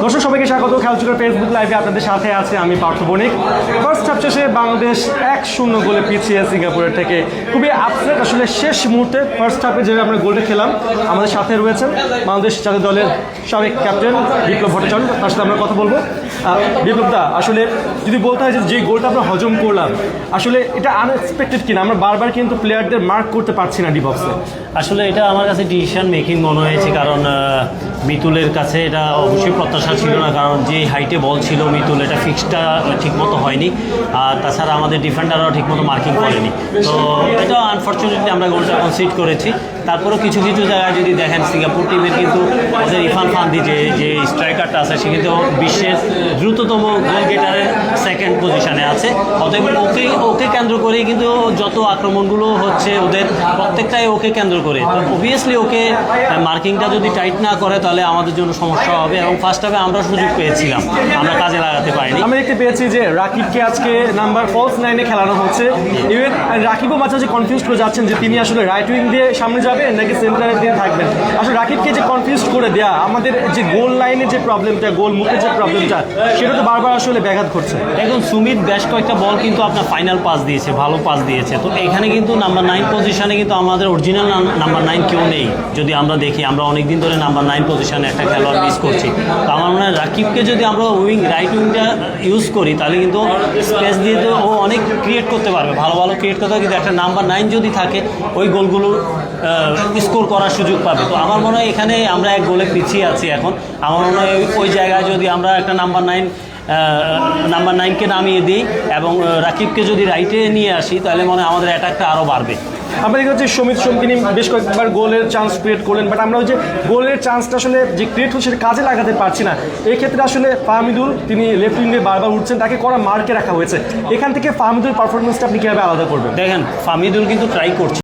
দর্শক সবাইকে স্বাগত খেলাচুকের ফেসবুক লাইভে আপনাদের সাথে আছে আমি পার্থ বণিক। ফার্স্ট হাফ শেষে বাংলাদেশ 1-0 গোলে পিছিয়ে সিঙ্গাপুরের থেকে। খুবই আপসেট আসলে শেষ মুহূর্তে ফার্স্ট হাফে যেভাবে আমরা গোলটা খেলাম। আমাদের সাথে রয়েছেন বাংলাদেশ জাতীয় দলের সাবেক ক্যাপ্টেন বিপ্লব ভট্টাচার্য, তার সাথে আমরা কথা বলবো। বিপ্লবদা, আসলে যদি বলতে হয় যে গোলটা আমরা হজম করলাম, আসলে এটা আনএক্সপেক্টেড কিনা? আমরা বারবার কিন্তু প্লেয়ারদের মার্ক করতে পারছি না ডি বক্সে। আসলে এটা আমার কাছে ডিসিশন মেকিং মনে হয়েছে, কারণ মিতুলের কাছে এটা অবশ্যই প্রত্যাশা ছিল না, কারণ যে হাইটে বল ছিল মিতুল, এটা ফিক্সটা ঠিকমতো হয়নি। আর তাছাড়া আমাদের ডিফেন্ডাররাও ঠিকমতো মার্কিং করেনি, তো এটা আনফর্চুনেটলি আমরা গোলটা কনসিড করেছি। তারপরেও কিছু কিছু জায়গায় যদি দেখেন, সিঙ্গাপুর টিমের কিন্তু ওদের ইরফান ফান্দি যে স্ট্রাইকারটা আছে, সে কিন্তু বিশ্বের দ্রুততম গোল গেটারের সেকেন্ড পজিশনে আছে। অতএব ওকে কেন্দ্র করেই কিন্তু যত আক্রমণগুলো হচ্ছে ওদের প্রত্যেকটাই ওকে কেন্দ্র করে। তো অবভিয়াসলি ওকে মার্কিংটা যদি টাইট না করে তাহলে আমাদের জন্য সমস্যা হবে। এবং ফার্স্ট হাফে আমরা সুযোগ পেয়েছিলাম, আমরা কাজে লাগাতে পারিনি। আমি দেখতে পেয়েছি যে রাকিবকে আজকে নাম্বার ফলস 9-এ খেলানো হচ্ছে। ইভেন রাকিবও মাঝে মাঝে কনফিউজ করে যাচ্ছেন যে তিনি আসলে রাইট উইং দিয়ে সামনে যাবেন নাকি সেন্টারের দিয়ে থাকবেন। আসলে রাকিবকে যে কনফিউজ করে দেয়া, আমাদের যে গোল লাইনে যে প্রবলেমটা, গোল মুখের যে প্রবলেমটা, সেটা তো বারবার আসলে ব্যাঘাত ঘটছে। এখন সুমিত বেশ কয়েকটা বল কিন্তু আপনার ফাইনাল পাস দিয়েছে, ভালো পাস দিয়েছে। তো এখানে কিন্তু নাম্বার 9 পজিশনে কিন্তু আমাদের অরিজিনাল নাম্বার 9 কেউ নেই। যদি আমরা দেখি, আমরা অনেকদিন ধরে নাম্বার 9 পজিশনে একটা খেলোয়াড় মিস করছি। তো আমার মনে হয় রাকিবকে যদি আমরা রাইট উইংটা ইউজ করি তাহলে কিন্তু স্পেস দিয়ে তো ও অনেক ক্রিয়েট করতে পারবে, ভালো ভালো ক্রিয়েট করতে পারবে। কিন্তু একটা নাম্বার 9 যদি থাকে, ওই গোলগুলো স্কোর করার সুযোগ পাবে। তো আমার মনে হয় এখানে আমরা এক গোলে পিছিয়ে আছি এখন। আমার মনে হয় ওই জায়গায় যদি আমরা একটা নাম্বার 9কে নামিয়ে দিই এবং রাকিবকে যদি রাইটে নিয়ে আসি, তাহলে মনে হয় আমাদের অ্যাটাকটা আরও বাড়বে। আমরা দেখতে পাচ্ছি সমিত সোমকিনি বেশ কয়েকবার গোলের চান্স ক্রিয়েট করলেন, বাট আমরা ওই যে গোলের চান্সটা আসলে যে ক্রিয়েট হচ্ছে সেটা কাজে লাগাতে পারছি না। এই ক্ষেত্রে আসলে ফাহমিদুল, তিনি লেফট উইংয়ে বারবার উঠছেন, তাকে করা মার্কে রাখা হয়েছে। এখান থেকে ফাহমিদুল পারফরমেন্সটা আপনি কীভাবে আলাদা করবেন? দেখেন, ফাহমিদুল কিন্তু ট্রাই করছে।